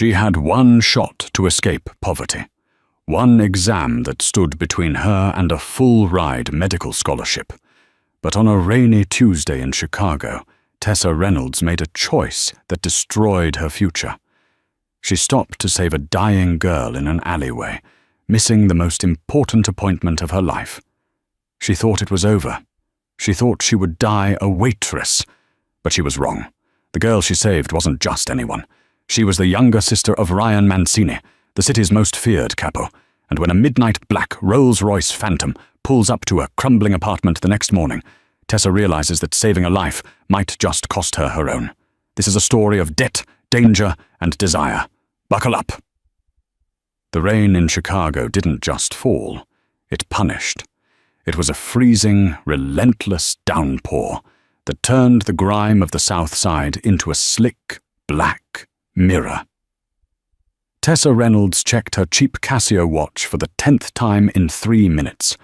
She had one shot to escape poverty, one exam that stood between her and a full-ride medical scholarship. But on a rainy Tuesday in Chicago, Tessa Reynolds made a choice that destroyed her future. She stopped to save a dying girl in an alleyway, missing the most important appointment of her life. She thought it was over. She thought she would die a waitress. But she was wrong. The girl she saved wasn't just anyone. She was the younger sister of Ryan Mancini, the city's most feared capo, and when a midnight black Rolls-Royce Phantom pulls up to a crumbling apartment the next morning, Tessa realizes that saving a life might just cost her her own. This is a story of debt, danger, and desire. Buckle up. The rain in Chicago didn't just fall, it punished. It was a freezing, relentless downpour that turned the grime of the South Side into a slick, black mirror. Tessa Reynolds checked her cheap Casio watch for the 10th time in 3 minutes.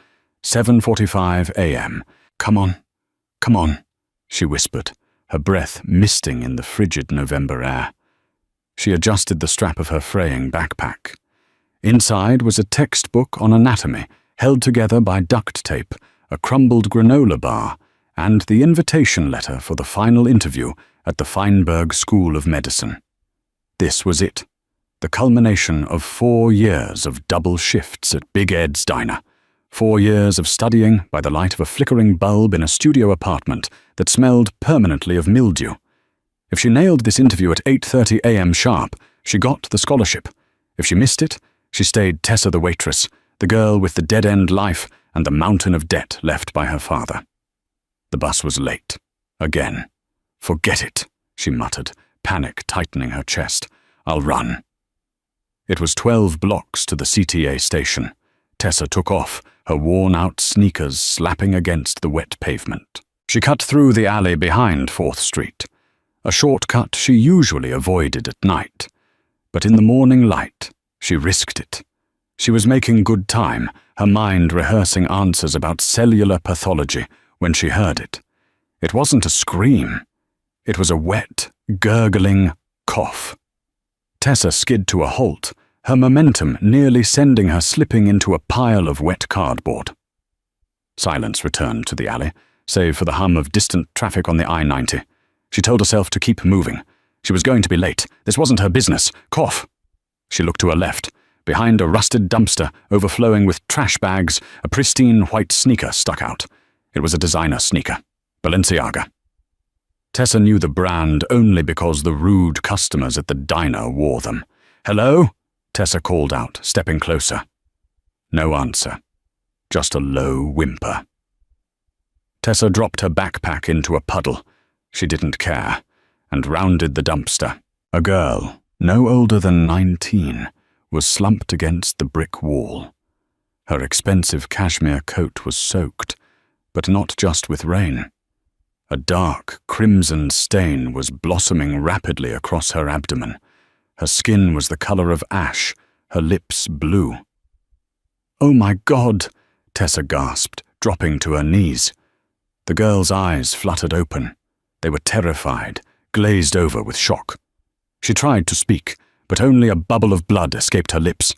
7:45 a.m. Come on, she whispered, her breath misting in the frigid November air. She adjusted the strap of her fraying backpack. Inside was a textbook on anatomy, held together by duct tape, a crumbled granola bar, and the invitation letter for the final interview at the Feinberg School of Medicine. This was it, the culmination of 4 years of double shifts at Big Ed's diner, 4 years of studying by the light of a flickering bulb in a studio apartment that smelled permanently of mildew. If she nailed this interview at 8:30 a.m. sharp, she got the scholarship. If she missed it, she stayed Tessa the waitress, the girl with the dead-end life and the mountain of debt left by her father. The bus was late. Again. Forget it, she muttered, panic tightening her chest. I'll run. It was 12 blocks to the CTA station. Tessa took off, her worn-out sneakers slapping against the wet pavement. She cut through the alley behind 4th Street, a shortcut she usually avoided at night. But in the morning light, she risked it. She was making good time, her mind rehearsing answers about cellular pathology when she heard it. It wasn't a scream. It was a wet, gurgling cough. Tessa skid to a halt, her momentum nearly sending her slipping into a pile of wet cardboard. Silence returned to the alley, save for the hum of distant traffic on the I-90. She told herself to keep moving. She was going to be late. This wasn't her business. Cough. She looked to her left. Behind a rusted dumpster, overflowing with trash bags, a pristine white sneaker stuck out. It was a designer sneaker. Balenciaga. Tessa knew the brand only because the rude customers at the diner wore them. "Hello?" Tessa called out, stepping closer. No answer. Just a low whimper. Tessa dropped her backpack into a puddle. She didn't care, and rounded the dumpster. A girl, no older than 19, was slumped against the brick wall. Her expensive cashmere coat was soaked, but not just with rain. A dark, crimson stain was blossoming rapidly across her abdomen. Her skin was the color of ash, her lips blue. "Oh my God!" Tessa gasped, dropping to her knees. The girl's eyes fluttered open. They were terrified, glazed over with shock. She tried to speak, but only a bubble of blood escaped her lips.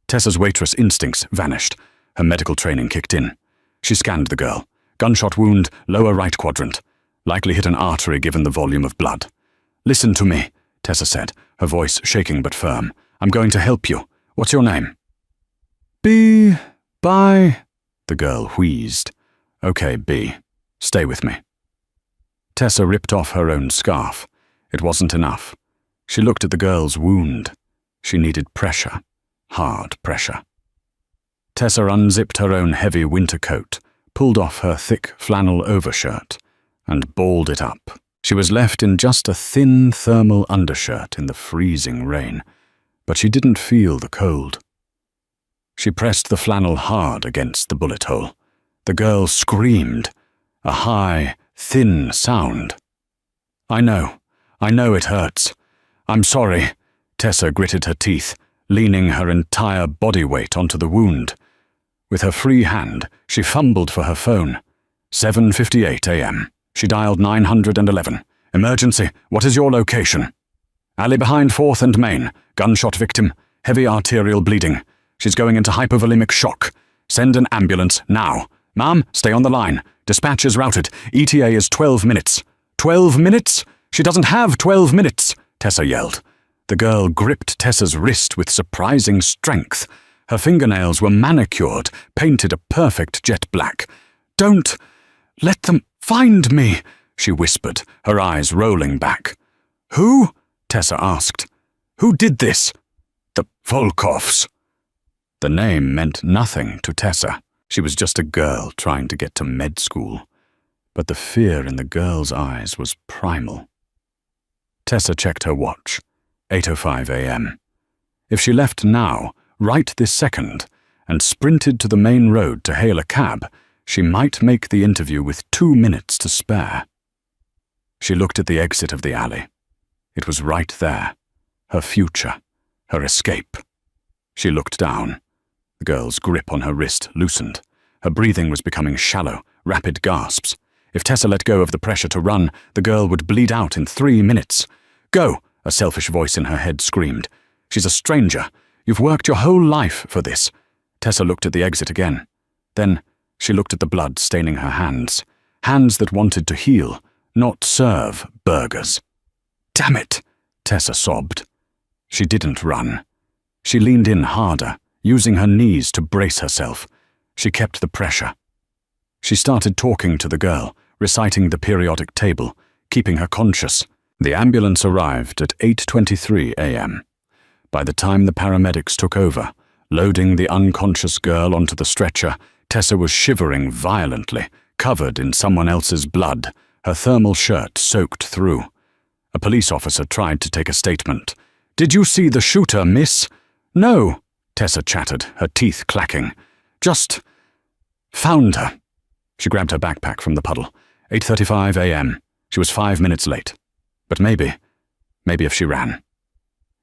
Tessa's waitress instincts vanished. Her medical training kicked in. She scanned the girl. Gunshot wound, lower right quadrant. Likely hit an artery given the volume of blood. "Listen to me," Tessa said, her voice shaking but firm. "I'm going to help you. What's your name?" Bye, the girl wheezed. "Okay, B. Stay with me." Tessa ripped off her own scarf. It wasn't enough. She looked at the girl's wound. She needed pressure. Hard pressure. Tessa unzipped her own heavy winter coat, pulled off her thick flannel overshirt, and balled it up. She was left in just a thin thermal undershirt in the freezing rain, but she didn't feel the cold. She pressed the flannel hard against the bullet hole. The girl screamed, a high, thin sound. I know it hurts. I'm sorry." Tessa gritted her teeth, leaning her entire body weight onto the wound. With her free hand, she fumbled for her phone. 7:58 a.m. She dialed 911. "Emergency, what is your location?" Alley behind 4th and Main. Gunshot victim. Heavy arterial bleeding. She's going into hypovolemic shock. Send an ambulance, now. Ma'am, stay on the line. Dispatch is routed. ETA is 12 minutes. 12 minutes? She doesn't have 12 minutes, Tessa yelled. The girl gripped Tessa's wrist with surprising strength. Her fingernails were manicured, painted a perfect jet black. Don't let them find me, she whispered, her eyes rolling back. Who? Tessa asked. Who did this? The Volkovs. The name meant nothing to Tessa. She was just a girl trying to get to med school. But the fear in the girl's eyes was primal. Tessa checked her watch. 8:05 a.m. If she left now, right this second, and sprinted to the main road to hail a cab, she might make the interview with 2 minutes to spare. She looked at the exit of the alley. It was right there. Her future. Her escape. She looked down. The girl's grip on her wrist loosened. Her breathing was becoming shallow, rapid gasps. If Tessa let go of the pressure to run, the girl would bleed out in 3 minutes. Go, a selfish voice in her head screamed. She's a stranger. You've worked your whole life for this. Tessa looked at the exit again. Then she looked at the blood staining her hands. Hands that wanted to heal, not serve burgers. Damn it, Tessa sobbed. She didn't run. She leaned in harder, using her knees to brace herself. She kept the pressure. She started talking to the girl, reciting the periodic table, keeping her conscious. The ambulance arrived at 8:23 a.m. By the time the paramedics took over, loading the unconscious girl onto the stretcher, Tessa was shivering violently, covered in someone else's blood, her thermal shirt soaked through. A police officer tried to take a statement. Did you see the shooter, miss? No, Tessa chattered, her teeth clacking. Just found her. She grabbed her backpack from the puddle. 8:35 a.m. She was 5 minutes late. But maybe if she ran.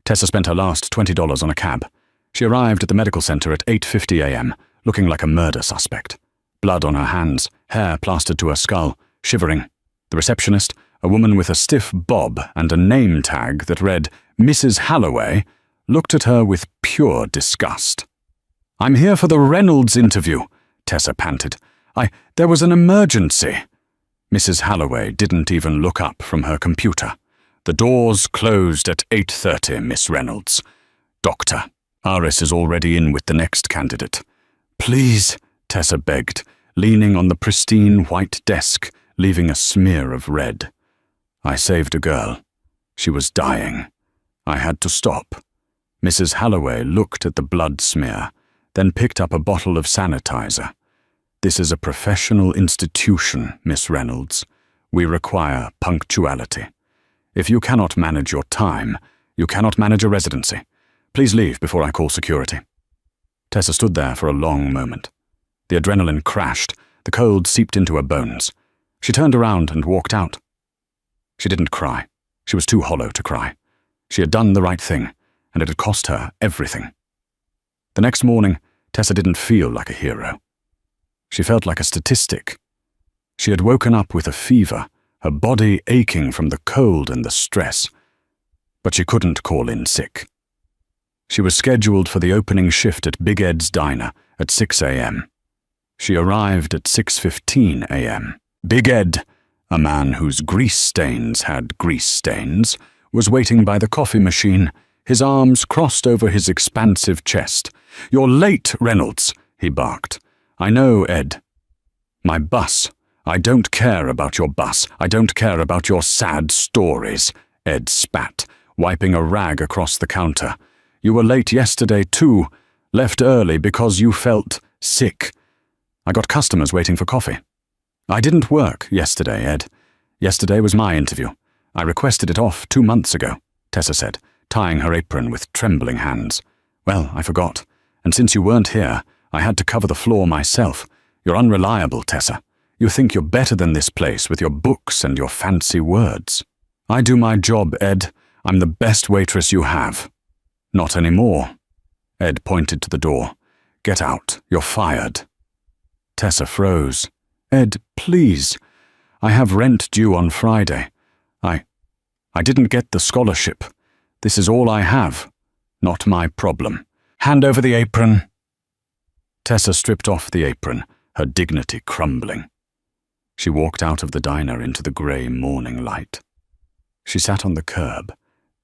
Tessa spent her last $20 on a cab. She arrived at the medical center at 8:50 a.m., looking like a murder suspect. Blood on her hands, hair plastered to her skull, shivering. The receptionist, a woman with a stiff bob and a name tag that read Mrs. Halloway, looked at her with pure disgust. I'm here for the Reynolds interview, Tessa panted. There was an emergency. Mrs. Halloway didn't even look up from her computer. The doors closed at 8:30, Miss Reynolds. Doctor, Aris is already in with the next candidate. Please, Tessa begged, leaning on the pristine white desk, leaving a smear of red. I saved a girl. She was dying. I had to stop. Mrs. Halloway looked at the blood smear, then picked up a bottle of sanitizer. This is a professional institution, Miss Reynolds. We require punctuality. If you cannot manage your time, you cannot manage a residency. Please leave before I call security. Tessa stood there for a long moment. The adrenaline crashed, the cold seeped into her bones. She turned around and walked out. She didn't cry. She was too hollow to cry. She had done the right thing, and it had cost her everything. The next morning, Tessa didn't feel like a hero. She felt like a statistic. She had woken up with a fever, her body aching from the cold and the stress. But she couldn't call in sick. She was scheduled for the opening shift at Big Ed's diner at 6 a.m. She arrived at 6:15 a.m. Big Ed, a man whose grease stains had grease stains, was waiting by the coffee machine, his arms crossed over his expansive chest. You're late, Reynolds, he barked. I know, Ed. My bus. I don't care about your bus. I don't care about your sad stories, Ed spat, wiping a rag across the counter. You were late yesterday too, left early because you felt sick. I got customers waiting for coffee. I didn't work yesterday, Ed. Yesterday was my interview. I requested it off 2 months ago, Tessa said, tying her apron with trembling hands. Well, I forgot, and since you weren't here, I had to cover the floor myself. You're unreliable, Tessa. You think you're better than this place with your books and your fancy words. I do my job, Ed. I'm the best waitress you have. Not anymore. Ed pointed to the door. Get out. You're fired. Tessa froze. Ed, please. I have rent due on Friday. I didn't get the scholarship. This is all I have. Not my problem. Hand over the apron." Tessa stripped off the apron, her dignity crumbling. She walked out of the diner into the grey morning light. She sat on the curb,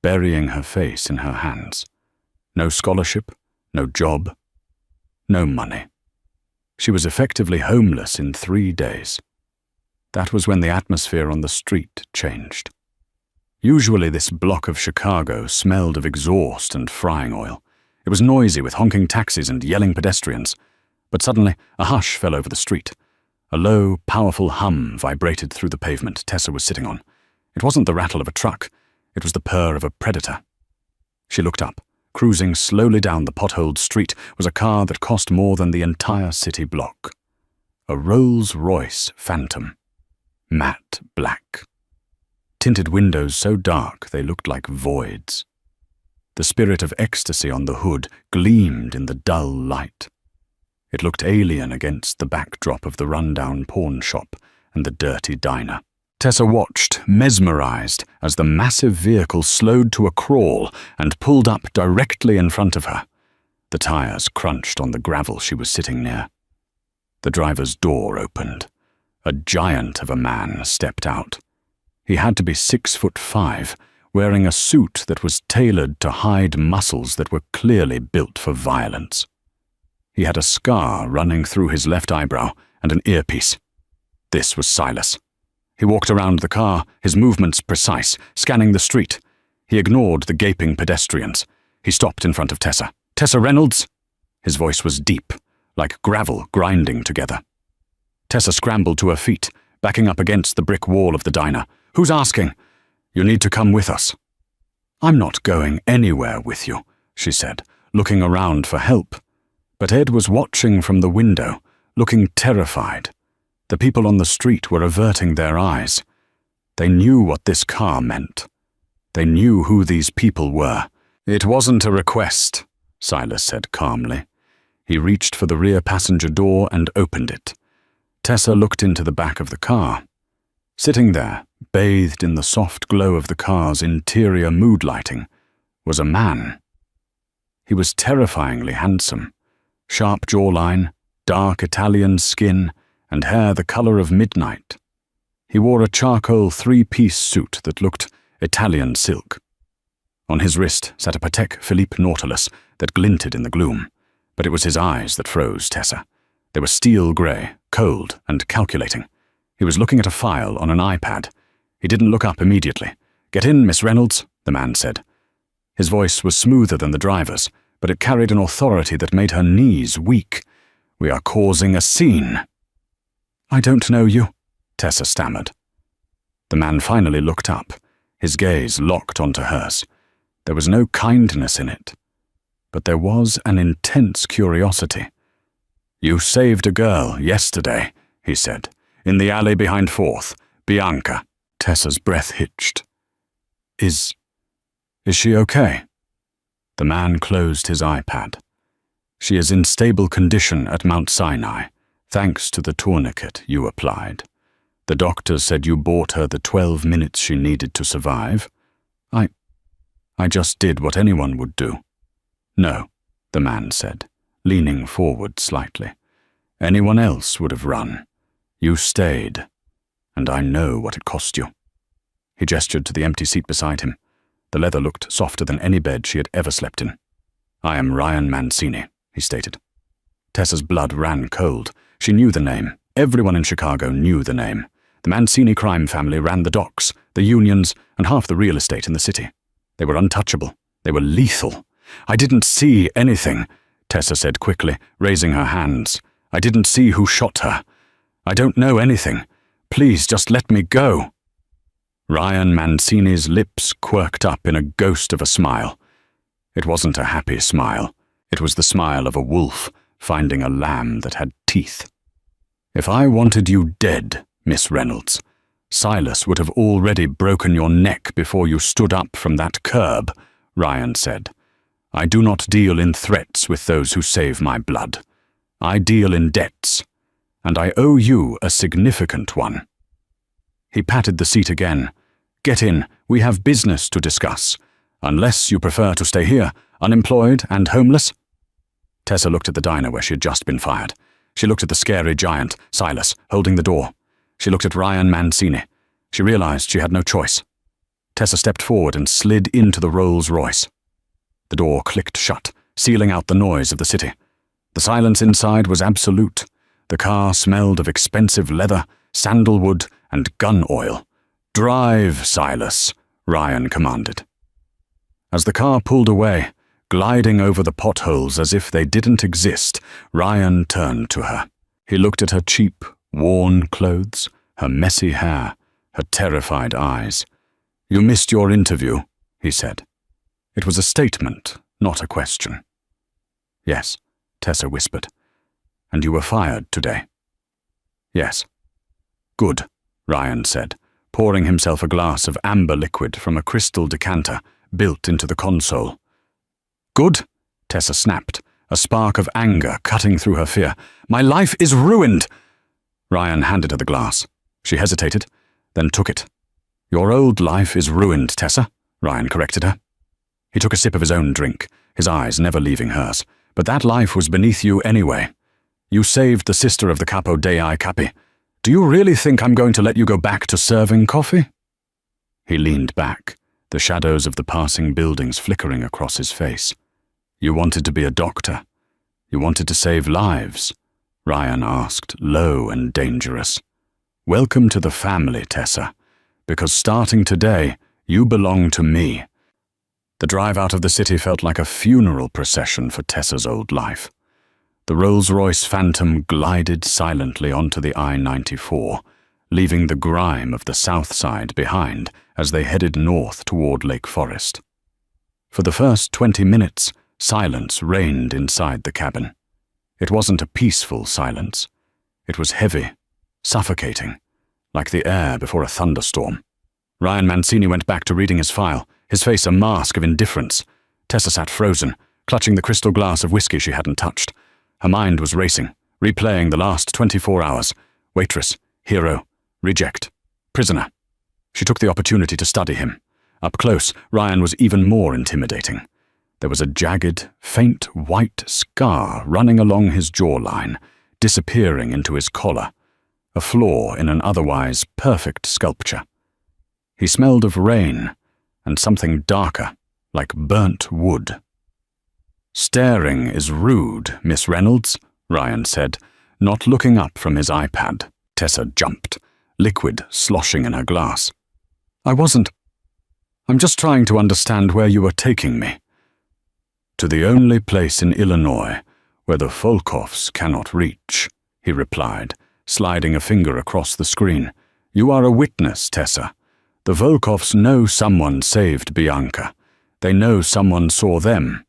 burying her face in her hands. No scholarship, no job, no money. She was effectively homeless in 3 days. That was when the atmosphere on the street changed. Usually this block of Chicago smelled of exhaust and frying oil. It was noisy with honking taxis and yelling pedestrians. But suddenly a hush fell over the street. A low, powerful hum vibrated through the pavement Tessa was sitting on. It wasn't the rattle of a truck. It was the purr of a predator. She looked up. Cruising slowly down the potholed street was a car that cost more than the entire city block. A Rolls-Royce Phantom. Matte black. Tinted windows so dark they looked like voids. The spirit of ecstasy on the hood gleamed in the dull light. It looked alien against the backdrop of the rundown pawn shop and the dirty diner. Tessa watched, mesmerized, as the massive vehicle slowed to a crawl and pulled up directly in front of her. The tires crunched on the gravel she was sitting near. The driver's door opened. A giant of a man stepped out. He had to be 6'5", wearing a suit that was tailored to hide muscles that were clearly built for violence. He had a scar running through his left eyebrow and an earpiece. This was Silas. He walked around the car, his movements precise, scanning the street. He ignored the gaping pedestrians. He stopped in front of Tessa. "Tessa Reynolds?" His voice was deep, like gravel grinding together. Tessa scrambled to her feet, backing up against the brick wall of the diner. "Who's asking?" "You need to come with us." "I'm not going anywhere with you," she said, looking around for help. But Ed was watching from the window, looking terrified. The people on the street were averting their eyes. They knew what this car meant. They knew who these people were. "It wasn't a request," Silas said calmly. He reached for the rear passenger door and opened it. Tessa looked into the back of the car. Sitting there, bathed in the soft glow of the car's interior mood lighting, was a man. He was terrifyingly handsome. Sharp jawline, dark Italian skin, and hair the color of midnight. He wore a charcoal 3-piece suit that looked Italian silk. On his wrist sat a Patek Philippe Nautilus that glinted in the gloom, but it was his eyes that froze Tessa. They were steel grey, cold and calculating. He was looking at a file on an iPad. He didn't look up immediately. "Get in, Miss Reynolds," the man said. His voice was smoother than the driver's, but it carried an authority that made her knees weak. "We are causing a scene." "I don't know you," Tessa stammered. The man finally looked up, his gaze locked onto hers. There was no kindness in it, but there was an intense curiosity. "You saved a girl yesterday," he said, "in the alley behind 4th, Bianca." Tessa's breath hitched. Is she okay?" The man closed his iPad. "She is in stable condition at Mount Sinai, thanks to the tourniquet you applied. The doctors said you bought her the 12 minutes she needed to survive. I just did what anyone would do." "No," the man said, leaning forward slightly. "Anyone else would have run. You stayed, and I know what it cost you." He gestured to the empty seat beside him. The leather looked softer than any bed she had ever slept in. "I am Ryan Mancini," he stated. Tessa's blood ran cold. She knew the name. Everyone in Chicago knew the name. The Mancini crime family ran the docks, the unions, and half the real estate in the city. They were untouchable. They were lethal. "I didn't see anything," Tessa said quickly, raising her hands. "I didn't see who shot her. I don't know anything. Please, just let me go." Ryan Mancini's lips quirked up in a ghost of a smile. It wasn't a happy smile. It was the smile of a wolf finding a lamb that had teeth. "If I wanted you dead, Miss Reynolds, Silas would have already broken your neck before you stood up from that curb," Ryan said. "I do not deal in threats with those who save my blood. I deal in debts, and I owe you a significant one." He patted the seat again. "Get in. We have business to discuss. Unless you prefer to stay here, unemployed and homeless? Tessa looked at the diner where she had just been fired. She looked at the scary giant, Silas, holding the door. She looked at Ryan Mancini. She realized she had no choice. Tessa stepped forward and slid into the Rolls-Royce. The door clicked shut, sealing out the noise of the city. The silence inside was absolute. The car smelled of expensive leather, sandalwood, and gun oil. "Drive, Silas," Ryan commanded. As the car pulled away, gliding over the potholes as if they didn't exist, Ryan turned to her. He looked at her cheap, worn clothes, her messy hair, her terrified eyes. "You missed your interview," he said. It was a statement, not a question. "Yes," Tessa whispered. "And you were fired today?" "Yes." "Good," Ryan said, pouring himself a glass of amber liquid from a crystal decanter built into the console. "Good?" Tessa snapped, a spark of anger cutting through her fear. "My life is ruined!" Ryan handed her the glass. She hesitated, then took it. "Your old life is ruined, Tessa," Ryan corrected her. He took a sip of his own drink, his eyes never leaving hers. "But that life was beneath you anyway. You saved the sister of the Capo Dei Capi. Do you really think I'm going to let you go back to serving coffee?" He leaned back, the shadows of the passing buildings flickering across his face. "You wanted to be a doctor. You wanted to save lives," Ryan asked, low and dangerous. "Welcome to the family, Tessa, because starting today, you belong to me." The drive out of the city felt like a funeral procession for Tessa's old life. The Rolls-Royce Phantom glided silently onto the I-94, leaving the grime of the south side behind as they headed north toward Lake Forest. For the first 20 minutes, silence reigned inside the cabin. It wasn't a peaceful silence. It was heavy, suffocating, like the air before a thunderstorm. Ryan Mancini went back to reading his file, his face a mask of indifference. Tessa sat frozen, clutching the crystal glass of whiskey she hadn't touched. Her mind was racing, replaying the last 24 hours. Waitress, hero, reject, prisoner. She took the opportunity to study him. Up close, Ryan was even more intimidating. There was a jagged, faint white scar running along his jawline, disappearing into his collar, a flaw in an otherwise perfect sculpture. He smelled of rain and something darker, like burnt wood. "Staring is rude, Miss Reynolds," Ryan said, not looking up from his iPad. Tessa jumped, liquid sloshing in her glass. I'm just trying to understand where you are taking me." "To the only place in Illinois where the Volkovs cannot reach," he replied, sliding a finger across the screen. "You are a witness, Tessa. The Volkovs know someone saved Bianca. They know someone saw them.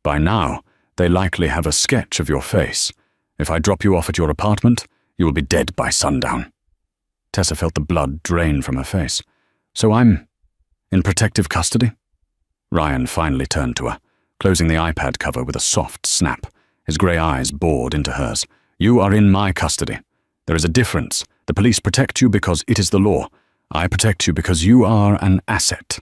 By now, they likely have a sketch of your face. If I drop you off at your apartment, you will be dead by sundown." Tessa felt the blood drain from her face. "So I'm in protective custody?" Ryan finally turned to her, closing the iPad cover with a soft snap. His grey eyes bored into hers. "You are in my custody. There is a difference. The police protect you because it is the law. I protect you because you are an asset."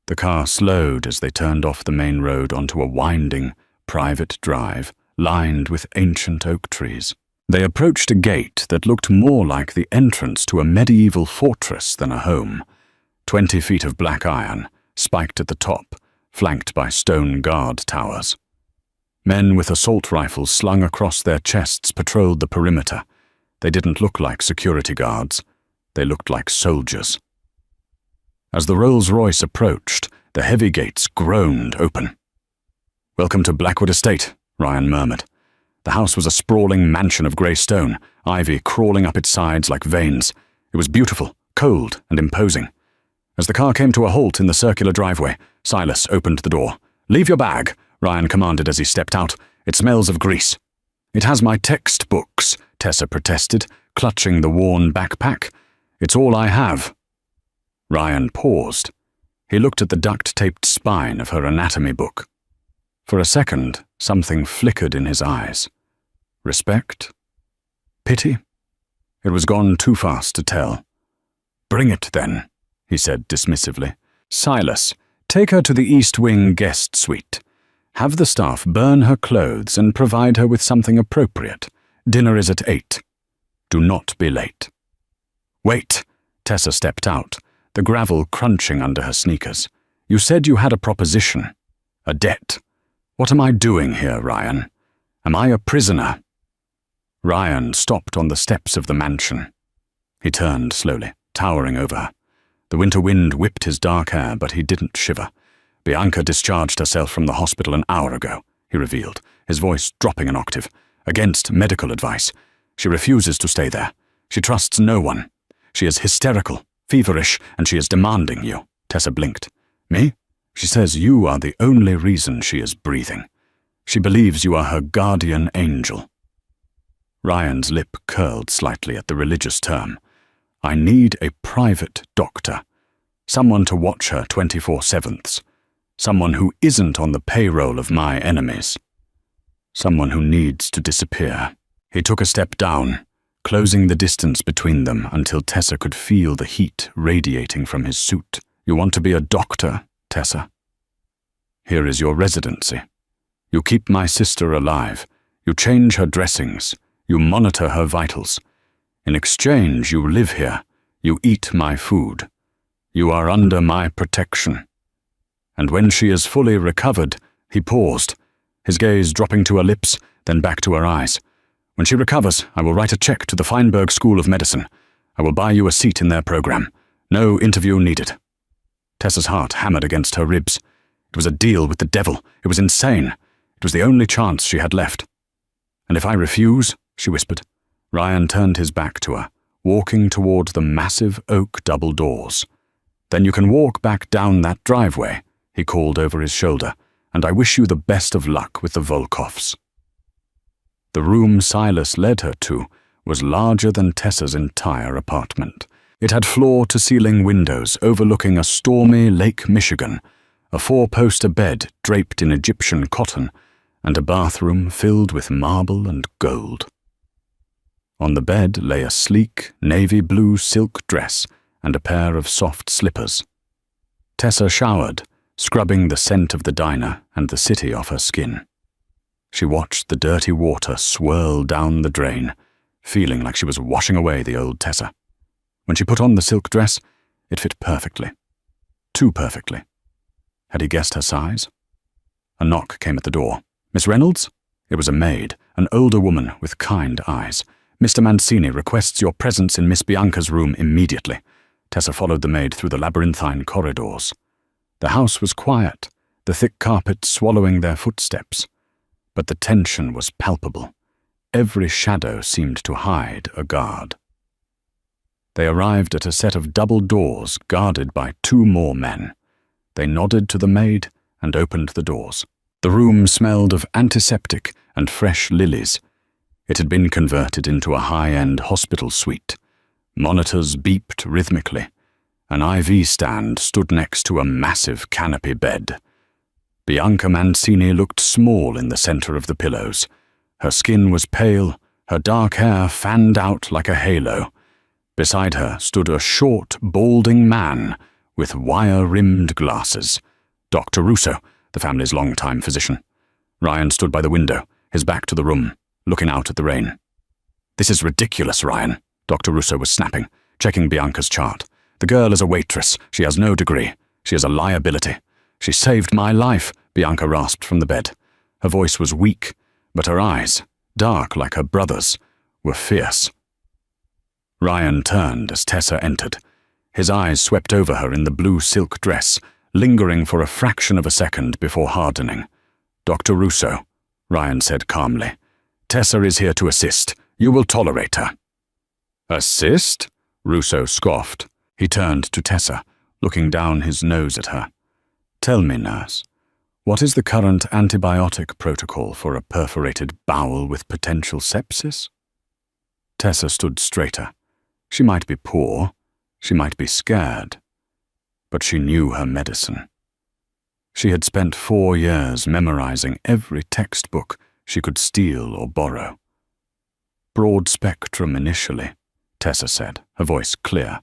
The car slowed as they turned off the main road onto a winding, private drive lined with ancient oak trees. They approached a gate that looked more like the entrance to a medieval fortress than a home. 20 feet of black iron, spiked at the top, flanked by stone guard towers. Men with assault rifles slung across their chests patrolled the perimeter. They didn't look like security guards. They looked like soldiers. As the Rolls-Royce approached, the heavy gates groaned open. "Welcome to Blackwood Estate," Ryan murmured. The house was a sprawling mansion of grey stone, ivy crawling up its sides like veins. It was beautiful, cold, and imposing. As the car came to a halt in the circular driveway, Silas opened the door. "Leave your bag," Ryan commanded as he stepped out. "It smells of grease." "It has my textbooks," Tessa protested, clutching the worn backpack. "It's all I have." Ryan paused. He looked at the duct-taped spine of her anatomy book. For a second, something flickered in his eyes. Respect? Pity? It was gone too fast to tell. "Bring it, then," he said dismissively. "Silas, Take her to the East Wing guest suite. Have the staff burn her clothes and provide her with something appropriate. Dinner is at 8. Do not be late." "Wait." Tessa stepped out, the gravel crunching under her sneakers. "You said you had a proposition. A debt. What am I doing here, Ryan? Am I a prisoner?" Ryan stopped on the steps of the mansion. He turned slowly, towering over her. The winter wind whipped his dark hair, but he didn't shiver. "Bianca discharged herself from the hospital an hour ago," he revealed, his voice dropping an octave. "Against medical advice. She refuses to stay there. She trusts no one. She is hysterical, feverish, and she is demanding you." Tessa blinked. "Me?" "She says you are the only reason she is breathing. She believes you are her guardian angel." Ryan's lip curled slightly at the religious term. "I need a private doctor. Someone to watch her 24/7. Someone who isn't on the payroll of my enemies. Someone who needs to disappear." He took a step down, closing the distance between them until Tessa could feel the heat radiating from his suit. "You want to be a doctor, Tessa? Here is your residency. You keep my sister alive. You change her dressings. You monitor her vitals. In exchange, you live here. You eat my food. You are under my protection. And when she is fully recovered," he paused, his gaze dropping to her lips, then back to her eyes. "When she recovers, I will write a check to the Feinberg School of Medicine. I will buy you a seat in their program. No interview needed." Tessa's heart hammered against her ribs. It was a deal with the devil. It was insane. It was the only chance she had left. "And if I refuse?" she whispered. Ryan turned his back to her, walking toward the massive oak double doors. "Then you can walk back down that driveway," he called over his shoulder, "and I wish you the best of luck with the Volkoffs." The room Silas led her to was larger than Tessa's entire apartment. It had floor-to-ceiling windows overlooking a stormy Lake Michigan, a 4-poster bed draped in Egyptian cotton, and a bathroom filled with marble and gold. On the bed lay a sleek, navy blue silk dress and a pair of soft slippers. Tessa showered, scrubbing the scent of the diner and the city off her skin. She watched the dirty water swirl down the drain, feeling like she was washing away the old Tessa. When she put on the silk dress, it fit perfectly. Too perfectly. Had he guessed her size? A knock came at the door. "Miss Reynolds?" It was a maid, an older woman with kind eyes. "Mr. Mancini requests your presence in Miss Bianca's room immediately." Tessa followed the maid through the labyrinthine corridors. The house was quiet, the thick carpet swallowing their footsteps. But the tension was palpable. Every shadow seemed to hide a guard. They arrived at a set of double doors guarded by 2 more men. They nodded to the maid and opened the doors. The room smelled of antiseptic and fresh lilies. It had been converted into a high-end hospital suite. Monitors beeped rhythmically. An IV stand stood next to a massive canopy bed. Bianca Mancini looked small in the center of the pillows. Her skin was pale, her dark hair fanned out like a halo. Beside her stood a short, balding man with wire-rimmed glasses. Dr. Russo, the family's longtime physician. Ryan stood by the window, his back to the room, looking out at the rain. "This is ridiculous, Ryan," Dr. Russo was snapping, checking Bianca's chart. "The girl is a waitress. She has no degree. She is a liability. She saved my life," Bianca rasped from the bed. Her voice was weak, but her eyes, dark like her brother's, were fierce. Ryan turned as Tessa entered. His eyes swept over her in the blue silk dress, lingering for a fraction of a second before hardening. "Dr. Russo," Ryan said calmly, "Tessa is here to assist. You will tolerate her." "Assist?" Russo scoffed. He turned to Tessa, looking down his nose at her. "Tell me, nurse, what is the current antibiotic protocol for a perforated bowel with potential sepsis?" Tessa stood straighter. She might be poor, she might be scared, but she knew her medicine. She had spent 4 years memorizing every textbook she could steal or borrow. "Broad spectrum initially," Tessa said, her voice clear.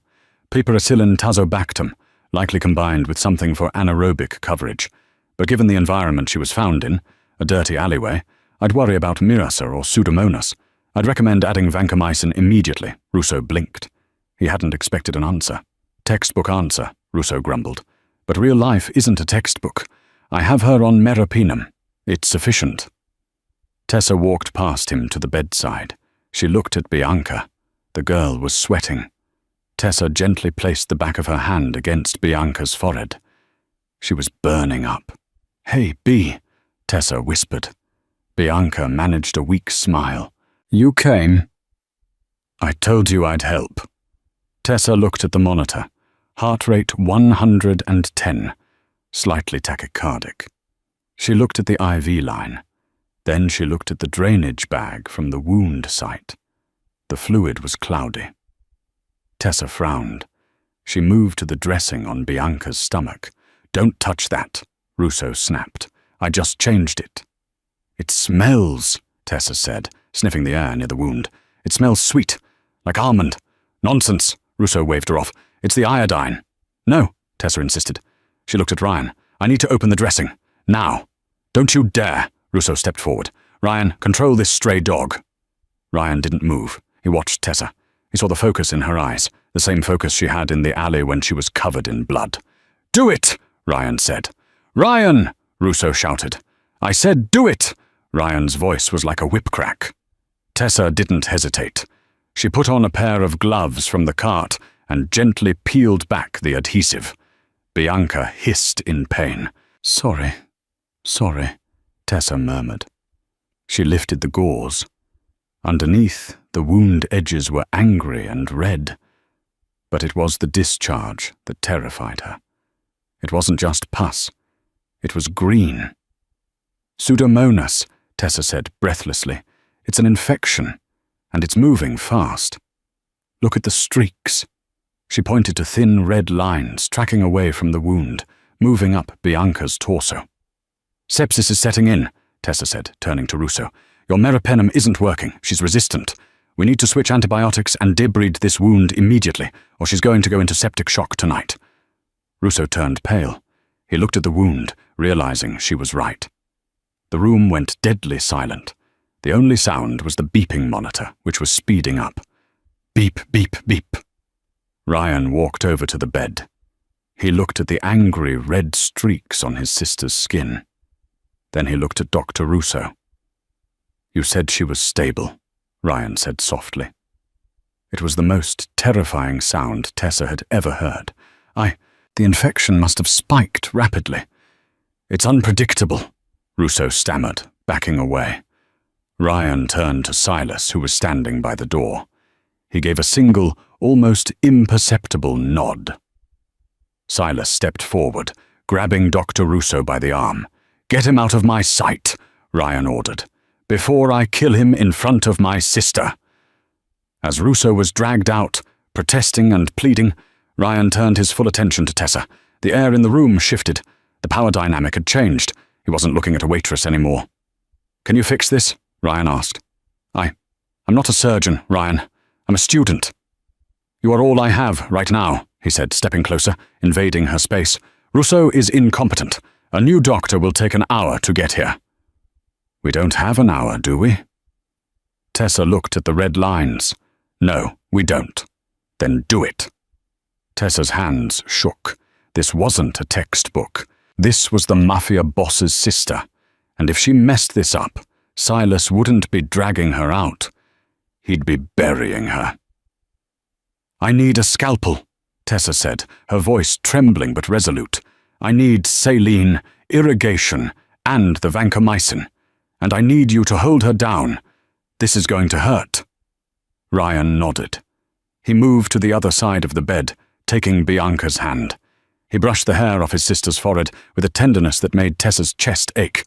"Piperacillin tazobactam, likely combined with something for anaerobic coverage, but given the environment she was found in, a dirty alleyway, I'd worry about Mirasa or Pseudomonas. I'd recommend adding vancomycin immediately. Russo blinked. He hadn't expected an answer. Textbook answer, Russo grumbled. But real life isn't a textbook. I have her on meropenem. It's sufficient. Tessa walked past him to the bedside. She looked at Bianca. The girl was sweating. Tessa gently placed the back of her hand against Bianca's forehead. She was burning up. "Hey, B," Tessa whispered. Bianca managed a weak smile. "You came?" "I told you I'd help." Tessa looked at the monitor. Heart rate 110, slightly tachycardic. She looked at the IV line. Then she looked at the drainage bag from the wound site. The fluid was cloudy. Tessa frowned. She moved to the dressing on Bianca's stomach. "Don't touch that," Russo snapped. "I just changed it." "It smells," Tessa said, sniffing the air near the wound. "It smells sweet, like almond." "Nonsense," Russo waved her off. "It's the iodine." "No," Tessa insisted. She looked at Ryan. "I need to open the dressing. Now." "Don't you dare," Russo stepped forward. "Ryan, control this stray dog." Ryan didn't move. He watched Tessa. He saw the focus in her eyes, the same focus she had in the alley when she was covered in blood. "Do it," Ryan said. "Ryan!" Russo shouted. "I said do it!" Ryan's voice was like a whip crack. Tessa didn't hesitate. She put on a pair of gloves from the cart and gently peeled back the adhesive. Bianca hissed in pain. Sorry, Tessa murmured. She lifted the gauze. Underneath, the wound edges were angry and red. But it was the discharge that terrified her. It wasn't just pus. It was green. "Pseudomonas," Tessa said breathlessly. "It's an infection, and it's moving fast. Look at the streaks." She pointed to thin red lines tracking away from the wound, moving up Bianca's torso. "Sepsis is setting in," Tessa said, turning to Russo. "Your meropenem isn't working. She's resistant. We need to switch antibiotics and debride this wound immediately, or she's going to go into septic shock tonight." Russo turned pale. He looked at the wound, realizing she was right. The room went deadly silent. The only sound was the beeping monitor, which was speeding up. Beep, beep, beep. Ryan walked over to the bed. He looked at the angry red streaks on his sister's skin. Then he looked at Dr. Russo. "You said she was stable," Ryan said softly. It was the most terrifying sound Tessa had ever heard. The infection must have spiked rapidly." "It's unpredictable," Russo stammered, backing away. Ryan turned to Silas, who was standing by the door. He gave a single, almost imperceptible nod. Silas stepped forward, grabbing Dr. Russo by the arm. "Get him out of my sight," Ryan ordered, "before I kill him in front of my sister." As Russo was dragged out, protesting and pleading, Ryan turned his full attention to Tessa. The air in the room shifted. The power dynamic had changed. He wasn't looking at a waitress anymore. "Can you fix this?" Ryan asked. I'm not a surgeon, Ryan. I'm a student." "You are all I have right now," he said, stepping closer, invading her space. "Russo is incompetent. A new doctor will take an hour to get here." "We don't have an hour, do we?" Tessa looked at the red lines. "No, we don't." "Then do it." Tessa's hands shook. This wasn't a textbook. This was the Mafia boss's sister, and if she messed this up, Silas wouldn't be dragging her out. He'd be burying her. "I need a scalpel," Tessa said, her voice trembling but resolute. "I need saline, irrigation, and the vancomycin, and I need you to hold her down. This is going to hurt." Ryan nodded. He moved to the other side of the bed, taking Bianca's hand. He brushed the hair off his sister's forehead with a tenderness that made Tessa's chest ache.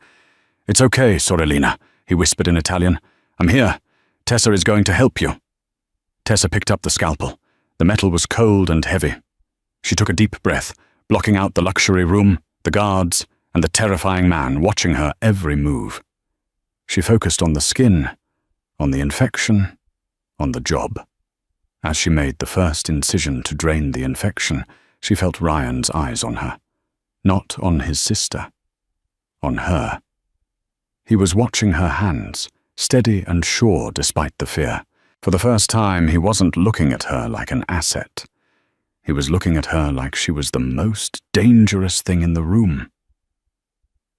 "It's okay, Sorellina," he whispered in Italian. "I'm here. Tessa is going to help you." Tessa picked up the scalpel. The metal was cold and heavy. She took a deep breath, blocking out the luxury room, the guards, and the terrifying man watching her every move. She focused on the skin, on the infection, on the job. As she made the first incision to drain the infection, She felt Ryan's eyes on her. Not on his sister. On her. He was watching her hands, steady and sure despite the fear. For the first time, he wasn't looking at her like an asset. He was looking at her like she was the most dangerous thing in the room.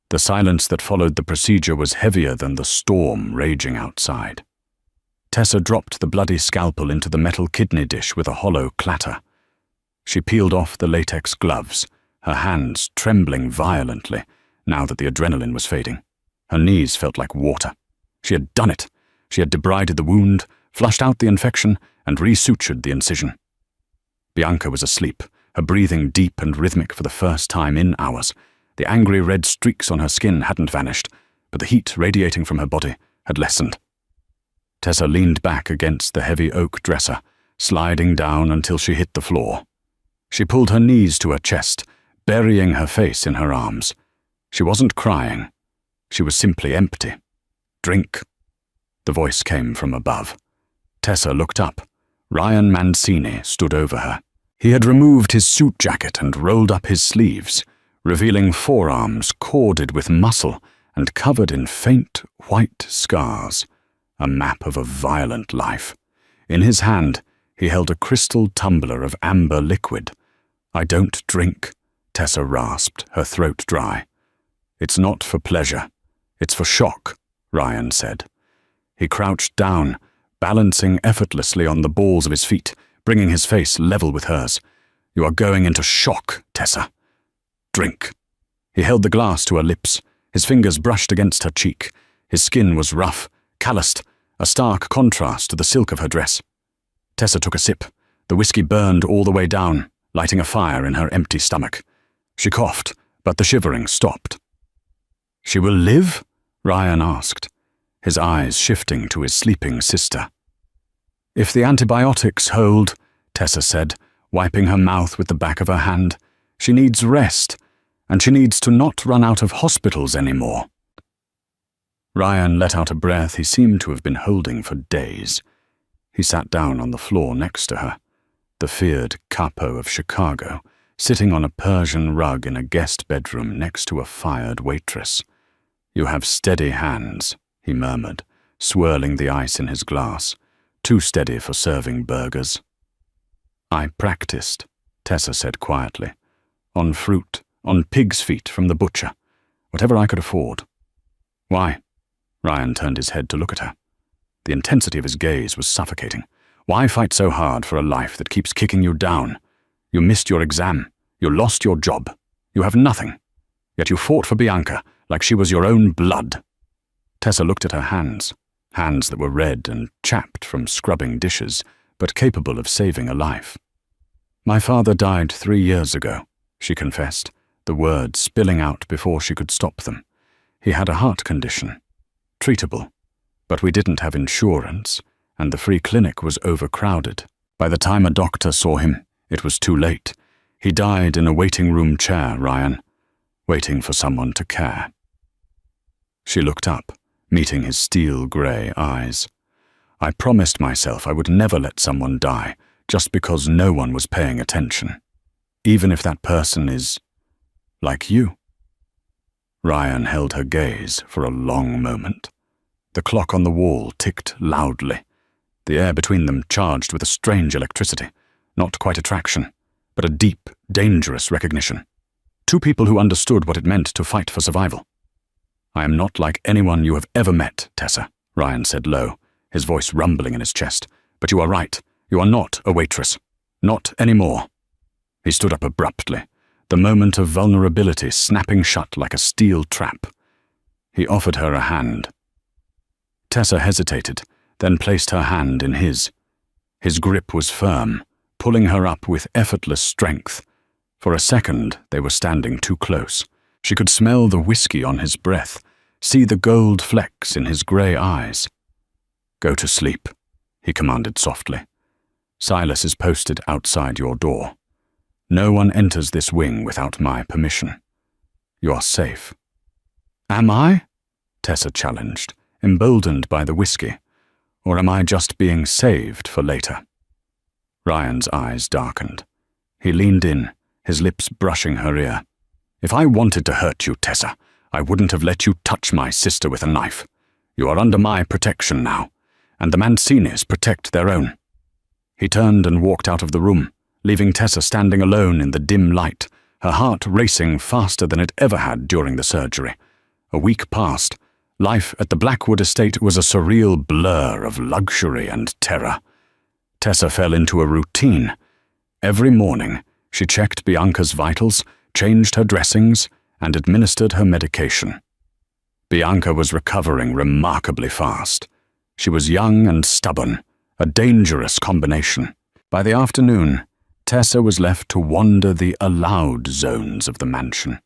The silence that followed the procedure was heavier than the storm raging outside. Tessa dropped the bloody scalpel into the metal kidney dish with a hollow clatter. She peeled off the latex gloves, her hands trembling violently now that the adrenaline was fading. Her knees felt like water. She had done it. She had debrided the wound, flushed out the infection, and resutured the incision. Bianca was asleep, her breathing deep and rhythmic for the first time in hours. The angry red streaks on her skin hadn't vanished, but the heat radiating from her body had lessened. Tessa leaned back against the heavy oak dresser, sliding down until she hit the floor. She pulled her knees to her chest, burying her face in her arms. She wasn't crying. She was simply empty. "Drink." The voice came from above. Tessa looked up. Ryan Mancini stood over her. He had removed his suit jacket and rolled up his sleeves, revealing forearms corded with muscle and covered in faint white scars, a map of a violent life. In his hand, he held a crystal tumbler of amber liquid. "I don't drink," Tessa rasped, her throat dry. "It's not for pleasure. It's for shock," Ryan said. He crouched down, balancing effortlessly on the balls of his feet, bringing his face level with hers. "You are going into shock, Tessa. Drink." He held the glass to her lips. His fingers brushed against her cheek. His skin was rough, calloused, a stark contrast to the silk of her dress. Tessa took a sip. The whiskey burned all the way down, lighting a fire in her empty stomach. She coughed, but the shivering stopped. "She will live?" Ryan asked, his eyes shifting to his sleeping sister. "If the antibiotics hold," Tessa said, wiping her mouth with the back of her hand, "she needs rest, and she needs to not run out of hospitals anymore." Ryan let out a breath he seemed to have been holding for days. He sat down on the floor next to her, the feared capo of Chicago, sitting on a Persian rug in a guest bedroom next to a fired waitress. "You have steady hands," he murmured, swirling the ice in his glass, too steady for serving burgers. "I practiced," Tessa said quietly, "on fruit, on pig's feet from the butcher, whatever I could afford." "Why?" Ryan turned his head to look at her. The intensity of his gaze was suffocating. "Why fight so hard for a life that keeps kicking you down? You missed your exam. You lost your job. You have nothing. Yet you fought for Bianca like she was your own blood." Tessa looked at her hands that were red and chapped from scrubbing dishes, but capable of saving a life. "My father died 3 years ago," she confessed, the words spilling out before she could stop them. "He had a heart condition. Treatable. But we didn't have insurance, and the free clinic was overcrowded. By the time a doctor saw him, it was too late. He died in a waiting room chair, Ryan, waiting for someone to care." She looked up, meeting his steel-grey eyes. "I promised myself I would never let someone die just because no one was paying attention, even if that person is like you." Ryan held her gaze for a long moment. The clock on the wall ticked loudly, the air between them charged with a strange electricity, not quite attraction, but a deep, dangerous recognition. Two people who understood what it meant to fight for survival. "I am not like anyone you have ever met, Tessa," Ryan said low, his voice rumbling in his chest. "But you are right. You are not a waitress. Not anymore." He stood up abruptly, the moment of vulnerability snapping shut like a steel trap. He offered her a hand. Tessa hesitated, then placed her hand in his. His grip was firm, pulling her up with effortless strength. For a second, they were standing too close. She could smell the whiskey on his breath, see the gold flecks in his grey eyes. "Go to sleep," he commanded softly. "Silas is posted outside your door. No one enters this wing without my permission. You are safe." "Am I?" Tessa challenged, emboldened by the whiskey. "Or am I just being saved for later?" Ryan's eyes darkened. He leaned in, his lips brushing her ear. "If I wanted to hurt you, Tessa, I wouldn't have let you touch my sister with a knife. You are under my protection now, and the Mancinis protect their own." He turned and walked out of the room, leaving Tessa standing alone in the dim light, her heart racing faster than it ever had during the surgery. A week passed. Life at the Blackwood estate was a surreal blur of luxury and terror. Tessa fell into a routine. Every morning, she checked Bianca's vitals, changed her dressings, and administered her medication. Bianca was recovering remarkably fast. She was young and stubborn, a dangerous combination. By the afternoon, Tessa was left to wander the allowed zones of the mansion.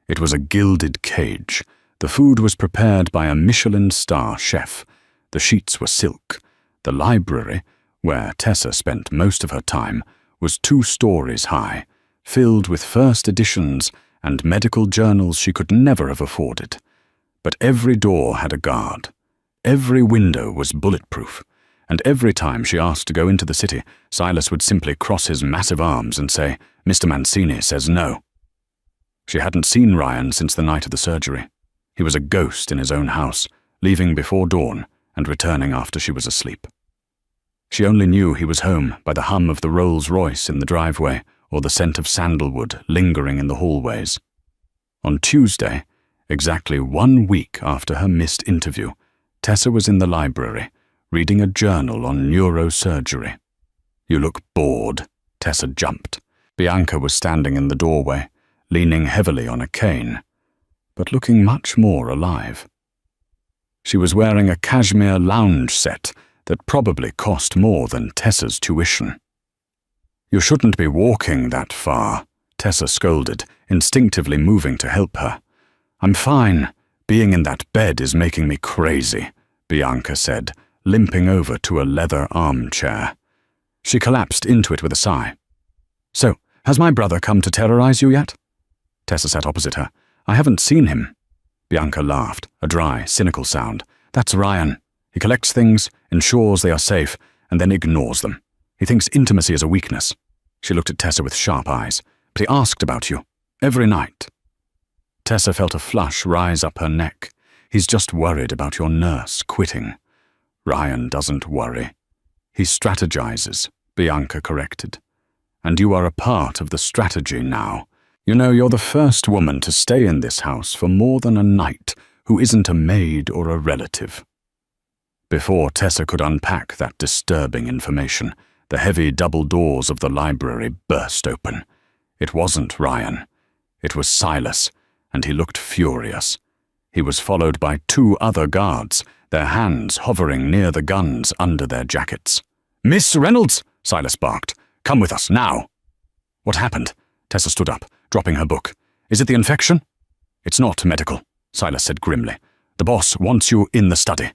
It was a gilded cage. The food was prepared by a Michelin-star chef. The sheets were silk. The library, where Tessa spent most of her time, was 2 stories high, filled with first editions and medical journals she could never have afforded. But every door had a guard. Every window was bulletproof. And every time she asked to go into the city, Silas would simply cross his massive arms and say, "Mr. Mancini says no." She hadn't seen Ryan since the night of the surgery. He was a ghost in his own house, leaving before dawn and returning after she was asleep. She only knew he was home by the hum of the Rolls-Royce in the driveway or the scent of sandalwood lingering in the hallways. On Tuesday, exactly 1 week after her missed interview, Tessa was in the library, reading a journal on neurosurgery. "You look bored," Tessa jumped. Bianca was standing in the doorway, leaning heavily on a cane, but looking much more alive. She was wearing a cashmere lounge set that probably cost more than Tessa's tuition. "You shouldn't be walking that far," Tessa scolded, instinctively moving to help her. "I'm fine. Being in that bed is making me crazy," Bianca said, limping over to a leather armchair. She collapsed into it with a sigh. "So, has my brother come to terrorize you yet?" Tessa sat opposite her. "I haven't seen him." Bianca laughed, a dry, cynical sound. "That's Ryan. He collects things, ensures they are safe, and then ignores them. He thinks intimacy is a weakness." She looked at Tessa with sharp eyes. "But he asked about you. Every night." Tessa felt a flush rise up her neck. "He's just worried about your nurse quitting." "Ryan doesn't worry. He strategizes," Bianca corrected. "And you are a part of the strategy now. You know, you're the first woman to stay in this house for more than a night who isn't a maid or a relative." Before Tessa could unpack that disturbing information, the heavy double doors of the library burst open. It wasn't Ryan. It was Silas, and he looked furious. He was followed by 2 other guards, their hands hovering near the guns under their jackets. "Miss Reynolds!" Silas barked. "Come with us, now!" "What happened?" Tessa stood up, dropping her book. "Is it the infection?" "It's not medical," Silas said grimly. "The boss wants you in the study."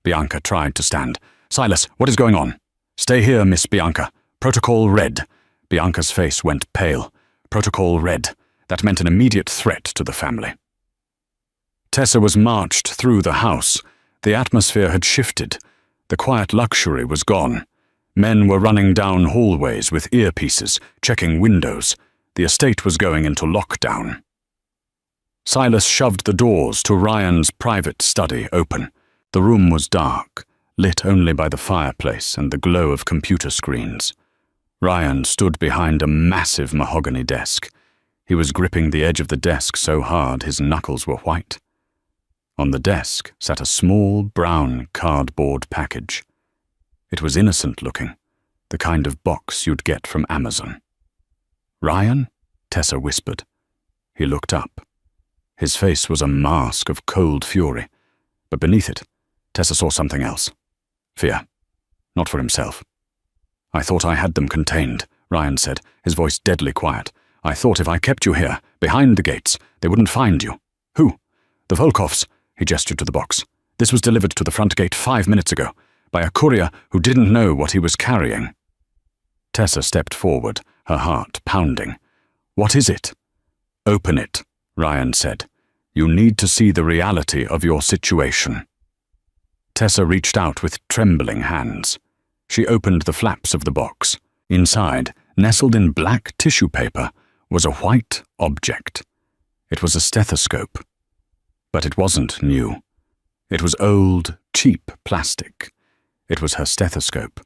Bianca tried to stand. "Silas, what is going on?" "Stay here, Miss Bianca. Protocol Red." Bianca's face went pale. Protocol Red. That meant an immediate threat to the family. Tessa was marched through the house. The atmosphere had shifted. The quiet luxury was gone. Men were running down hallways with earpieces, checking windows. The estate was going into lockdown. Silas shoved the doors to Ryan's private study open. The room was dark, lit only by the fireplace and the glow of computer screens. Ryan stood behind a massive mahogany desk. He was gripping the edge of the desk so hard his knuckles were white. On the desk sat a small brown cardboard package. It was innocent-looking, the kind of box you'd get from Amazon. "Ryan?" Tessa whispered. He looked up. His face was a mask of cold fury, but beneath it, Tessa saw something else. Fear. Not for himself. "I thought I had them contained," Ryan said, his voice deadly quiet. "I thought if I kept you here, behind the gates, they wouldn't find you." "Who?" "The Volkovs," he gestured to the box. "This was delivered to the front gate 5 minutes ago, by a courier who didn't know what he was carrying." Tessa stepped forward, her heart pounding. "What is it?" "Open it," Ryan said. "You need to see the reality of your situation." Tessa reached out with trembling hands. She opened the flaps of the box. Inside, nestled in black tissue paper, was a white object. It was a stethoscope. But it wasn't new. It was old, cheap plastic. It was her stethoscope,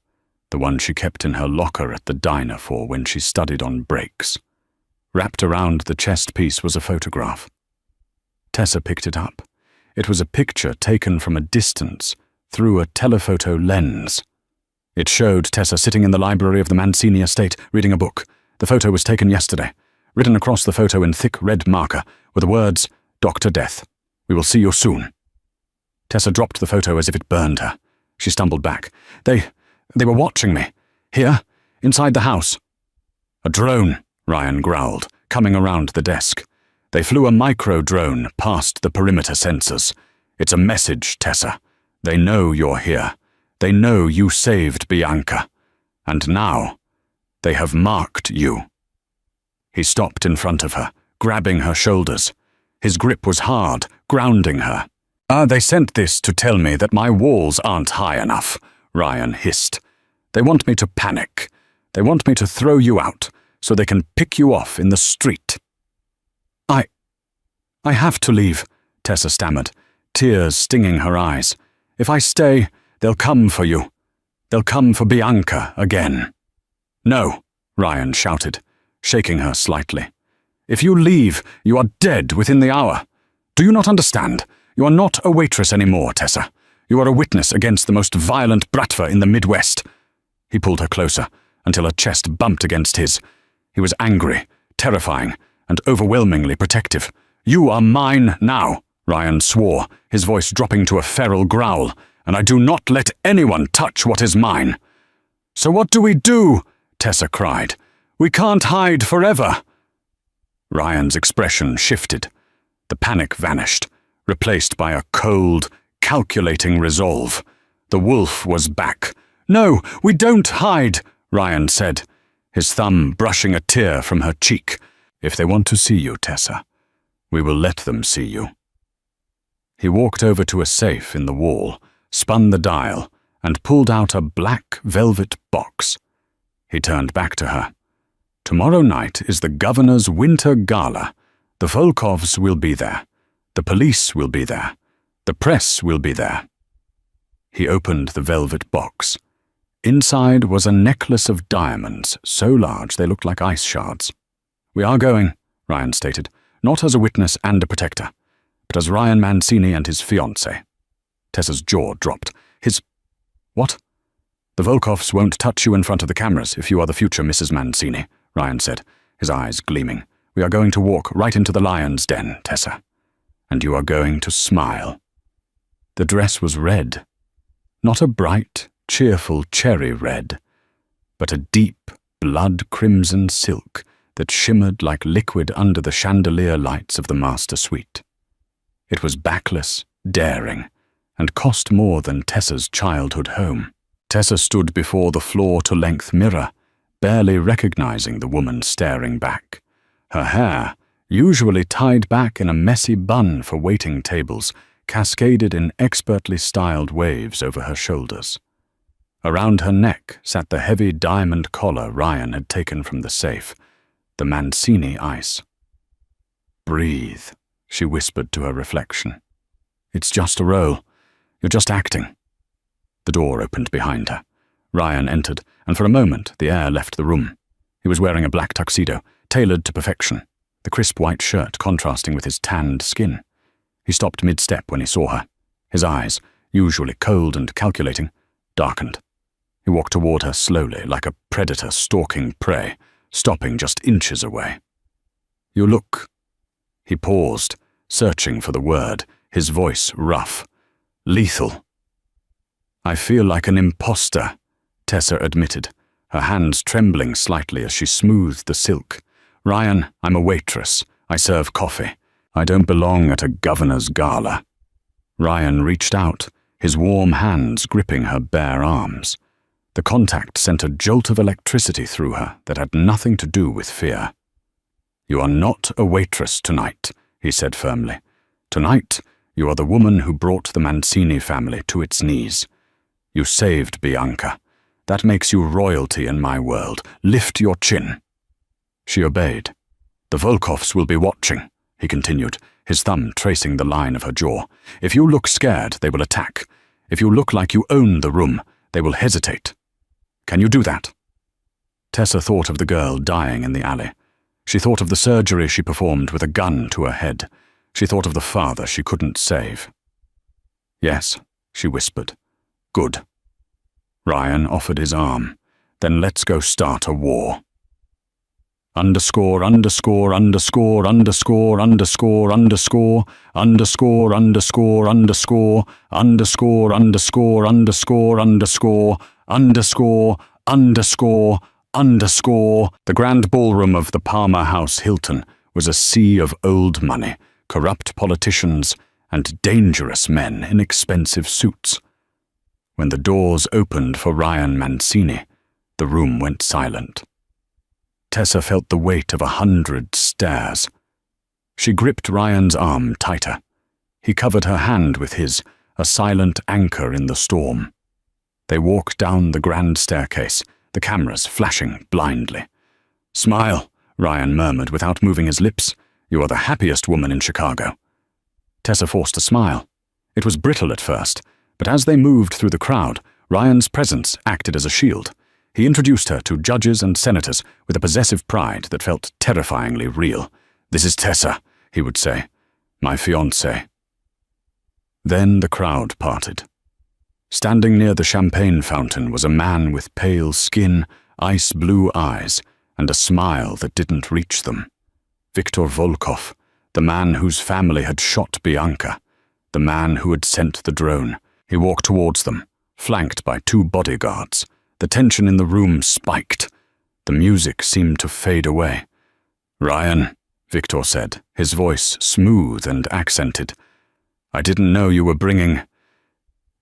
the one she kept in her locker at the diner for when she studied on breaks. Wrapped around the chest piece was a photograph. Tessa picked it up. It was a picture taken from a distance, through a telephoto lens. It showed Tessa sitting in the library of the Mancini estate, reading a book. The photo was taken yesterday. Written across the photo in thick red marker were the words, "Dr. Death. We will see you soon." Tessa dropped the photo as if it burned her. She stumbled back. They were watching me. Here, inside the house. "A drone," Ryan growled, coming around the desk. "They flew a micro-drone past the perimeter sensors. It's a message, Tessa. They know you're here. They know you saved Bianca. And now, they have marked you." He stopped in front of her, grabbing her shoulders. His grip was hard, grounding her. They sent this to tell me that my walls aren't high enough," Ryan hissed. "They want me to panic. They want me to throw you out, so they can pick you off in the street." I have to leave," Tessa stammered, tears stinging her eyes. "If I stay, they'll come for you. They'll come for Bianca again." "No," Ryan shouted, shaking her slightly. "If you leave, you are dead within the hour. Do you not understand? You are not a waitress anymore, Tessa. You are a witness against the most violent bratva in the Midwest." He pulled her closer, until her chest bumped against his. He was angry, terrifying, and overwhelmingly protective. "You are mine now," Ryan swore, his voice dropping to a feral growl, "and I do not let anyone touch what is mine." "So what do we do?" Tessa cried. "We can't hide forever." Ryan's expression shifted. The panic vanished, replaced by a cold, calculating resolve. The wolf was back. "No, we don't hide," Ryan said, his thumb brushing a tear from her cheek. "If they want to see you, Tessa, we will let them see you." He walked over to a safe in the wall, spun the dial, and pulled out a black velvet box. He turned back to her. "Tomorrow night is the governor's winter gala. The Volkovs will be there. The police will be there. The press will be there." He opened the velvet box. Inside was a necklace of diamonds, so large they looked like ice shards. "We are going," Ryan stated, "not as a witness and a protector, but as Ryan Mancini and his fiancée." Tessa's jaw dropped. What? "The Volkovs won't touch you in front of the cameras if you are the future Mrs. Mancini," Ryan said, his eyes gleaming. "We are going to walk right into the lion's den, Tessa. And you are going to smile." The dress was red. Not a bright, cheerful cherry red, but a deep, blood-crimson silk that shimmered like liquid under the chandelier lights of the master suite. It was backless, daring, and cost more than Tessa's childhood home. Tessa stood before the floor-to-length mirror, barely recognizing the woman staring back. Her hair, usually tied back in a messy bun for waiting tables, cascaded in expertly styled waves over her shoulders. Around her neck sat the heavy diamond collar Ryan had taken from the safe, the Mancini ice. "Breathe," she whispered to her reflection. "It's just a role. You're just acting." The door opened behind her. Ryan entered, and for a moment the air left the room. He was wearing a black tuxedo, tailored to perfection, the crisp white shirt contrasting with his tanned skin. He stopped mid-step when he saw her. His eyes, usually cold and calculating, darkened. He walked toward her slowly, like a predator stalking prey, stopping just inches away. "You look—" He paused, searching for the word, his voice rough. "Lethal." "I feel like an imposter," Tessa admitted, her hands trembling slightly as she smoothed the silk. "Ryan, I'm a waitress. I serve coffee. I don't belong at a governor's gala." Ryan reached out, his warm hands gripping her bare arms. The contact sent a jolt of electricity through her that had nothing to do with fear. "You are not a waitress tonight," he said firmly. "Tonight, you are the woman who brought the Mancini family to its knees. You saved Bianca. That makes you royalty in my world. Lift your chin." She obeyed. "The Volkoffs will be watching," he continued, his thumb tracing the line of her jaw. "If you look scared, they will attack. If you look like you own the room, they will hesitate. Can you do that?" Tessa thought of the girl dying in the alley. She thought of the surgery she performed with a gun to her head. She thought of the father she couldn't save. "Yes," she whispered. "Good." Ryan offered his arm. "Then let's go start a war." Underscore, underscore, underscore, underscore, underscore, underscore, underscore, underscore, underscore, underscore, underscore, underscore, underscore, underscore, underscore, underscore. The grand ballroom of the Palmer House Hilton was a sea of old money, corrupt politicians, and dangerous men in expensive suits. When the doors opened for Ryan Mancini, the room went silent. Tessa felt the weight of 100 stares. She gripped Ryan's arm tighter. He covered her hand with his, a silent anchor in the storm. They walked down the grand staircase, the cameras flashing blindly. "Smile," Ryan murmured without moving his lips. "You are the happiest woman in Chicago." Tessa forced a smile. It was brittle at first, but as they moved through the crowd, Ryan's presence acted as a shield. He introduced her to judges and senators with a possessive pride that felt terrifyingly real. "This is Tessa," he would say. "My fiancée." Then the crowd parted. Standing near the champagne fountain was a man with pale skin, ice-blue eyes, and a smile that didn't reach them. Viktor Volkov, the man whose family had shot Bianca, the man who had sent the drone. He walked towards them, flanked by 2 bodyguards. The tension in the room spiked. The music seemed to fade away. "Ryan," Viktor said, his voice smooth and accented. "I didn't know you were bringing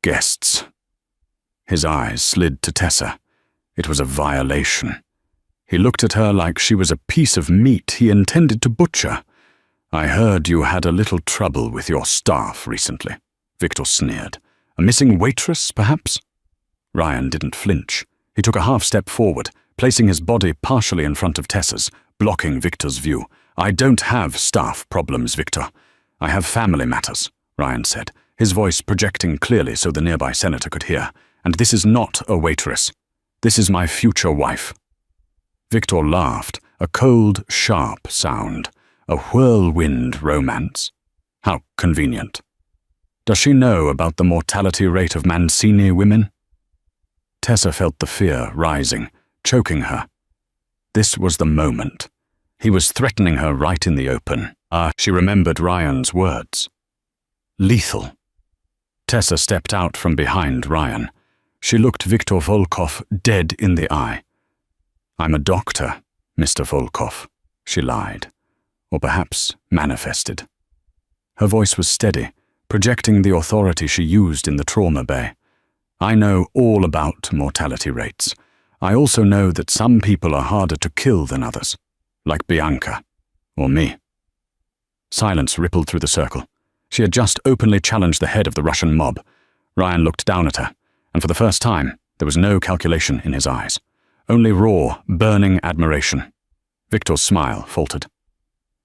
guests." His eyes slid to Tessa. It was a violation. He looked at her like she was a piece of meat he intended to butcher. "I heard you had a little trouble with your staff recently," Viktor sneered. "A missing waitress, perhaps?" Ryan didn't flinch. He took a half-step forward, placing his body partially in front of Tessa's, blocking Viktor's view. "I don't have staff problems, Viktor. I have family matters," Ryan said, his voice projecting clearly so the nearby senator could hear. "And this is not a waitress. This is my future wife." Viktor laughed, a cold, sharp sound. A whirlwind romance. How convenient. Does she know about the mortality rate of Mancini women? Tessa felt the fear rising, choking her. This was the moment. He was threatening her right in the open. She remembered Ryan's words. Lethal. Tessa stepped out from behind Ryan. She looked Viktor Volkov dead in the eye. "I'm a doctor, Mr. Volkov," she lied, or perhaps manifested. Her voice was steady, projecting the authority she used in the trauma bay. "I know all about mortality rates. I also know that some people are harder to kill than others, like Bianca, or me." Silence rippled through the circle. She had just openly challenged the head of the Russian mob. Ryan looked down at her, and for the first time, there was no calculation in his eyes. Only raw, burning admiration. Viktor's smile faltered.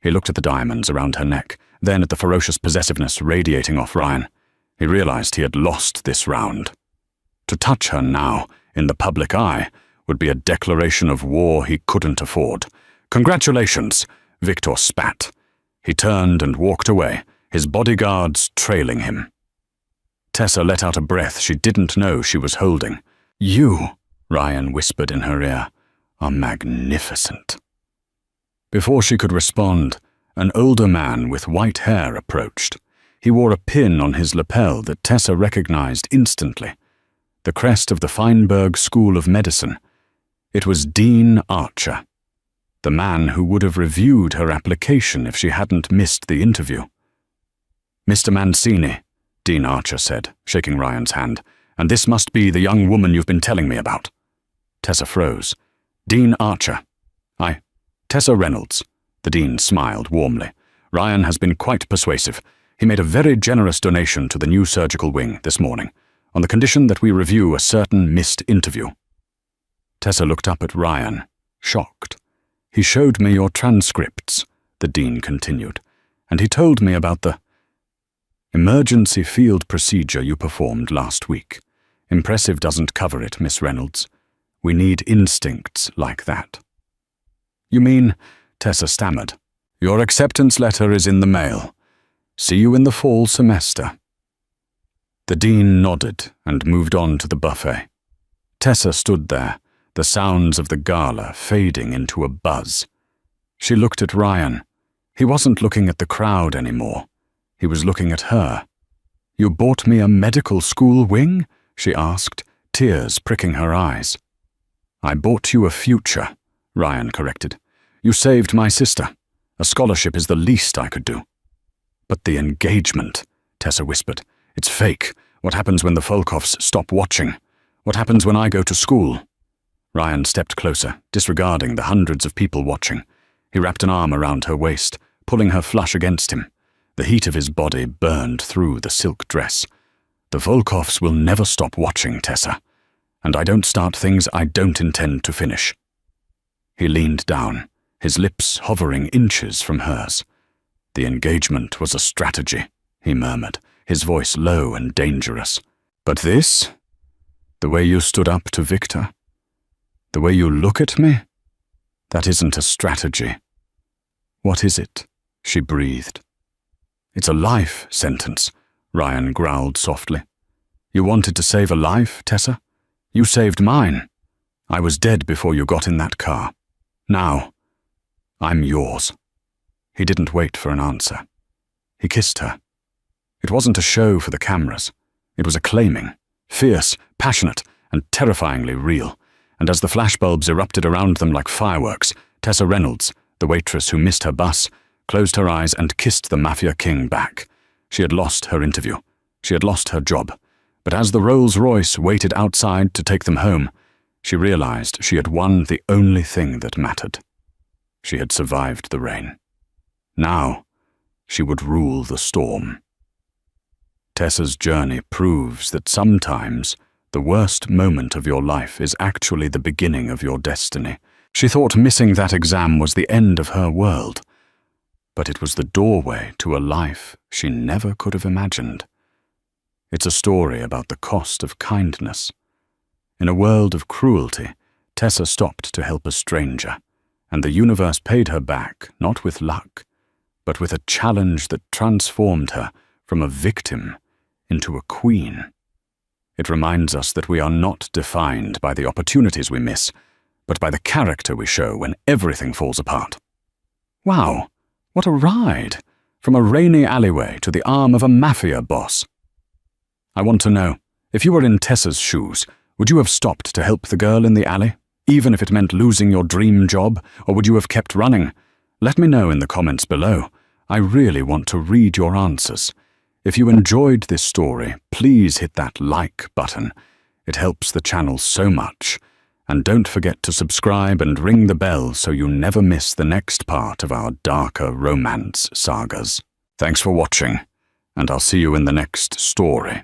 He looked at the diamonds around her neck, then at the ferocious possessiveness radiating off Ryan. He realized he had lost this round. To touch her now, in the public eye, would be a declaration of war he couldn't afford. "Congratulations," Viktor spat. He turned and walked away, his bodyguards trailing him. Tessa let out a breath she didn't know she was holding. "You," Ryan whispered in her ear, "are magnificent." Before she could respond, an older man with white hair approached. He wore a pin on his lapel that Tessa recognized instantly. The crest of the Feinberg School of Medicine. It was Dean Archer, the man who would have reviewed her application if she hadn't missed the interview. "Mr. Mancini," Dean Archer said, shaking Ryan's hand, "and this must be the young woman you've been telling me about." Tessa froze. "Dean Archer. Tessa Reynolds." The Dean smiled warmly. "Ryan has been quite persuasive. He made a very generous donation to the new surgical wing this morning, on the condition that we review a certain missed interview." Tessa looked up at Ryan, shocked. "He showed me your transcripts," the dean continued, and he told me about the emergency field procedure you performed last week. Impressive doesn't cover it, Miss Reynolds. We need instincts like that. You mean, Tessa stammered, your acceptance letter is in the mail. See you in the fall semester. The dean nodded and moved on to the buffet. Tessa stood there, the sounds of the gala fading into a buzz. She looked at Ryan. He wasn't looking at the crowd anymore. He was looking at her. You bought me a medical school wing? She asked, tears pricking her eyes. I bought you a future, Ryan corrected. You saved my sister. A scholarship is the least I could do. But the engagement, Tessa whispered. It's fake. What happens when the Volkovs stop watching? What happens when I go to school? Ryan stepped closer, disregarding the hundreds of people watching. He wrapped an arm around her waist, pulling her flush against him. The heat of his body burned through the silk dress. The Volkovs will never stop watching, Tessa. And I don't start things I don't intend to finish. He leaned down, his lips hovering inches from hers. The engagement was a strategy, he murmured, his voice low and dangerous. But this? The way you stood up to Victor? The way you look at me? That isn't a strategy. What is it? She breathed. It's a life sentence, Ryan growled softly. You wanted to save a life, Tessa? You saved mine. I was dead before you got in that car. Now, I'm yours. He didn't wait for an answer. He kissed her. It wasn't a show for the cameras. It was acclaiming, fierce, passionate, and terrifyingly real. And as the flashbulbs erupted around them like fireworks, Tessa Reynolds, the waitress who missed her bus, closed her eyes and kissed the Mafia king back. She had lost her interview. She had lost her job. But as the Rolls-Royce waited outside to take them home, she realized she had won the only thing that mattered. She had survived the rain. Now, she would rule the storm. Tessa's journey proves that sometimes the worst moment of your life is actually the beginning of your destiny. She thought missing that exam was the end of her world, but it was the doorway to a life she never could have imagined. It's a story about the cost of kindness. In a world of cruelty, Tessa stopped to help a stranger, and the universe paid her back, not with luck, but with a challenge that transformed her from a victim into a queen. It reminds us that we are not defined by the opportunities we miss, but by the character we show when everything falls apart. Wow, what a ride! From a rainy alleyway to the arm of a Mafia boss. I want to know, if you were in Tessa's shoes, would you have stopped to help the girl in the alley, even if it meant losing your dream job, or would you have kept running? Let me know in the comments below. I really want to read your answers. If you enjoyed this story, please hit that like button. It helps the channel so much. And don't forget to subscribe and ring the bell so you never miss the next part of our darker romance sagas. Thanks for watching, and I'll see you in the next story.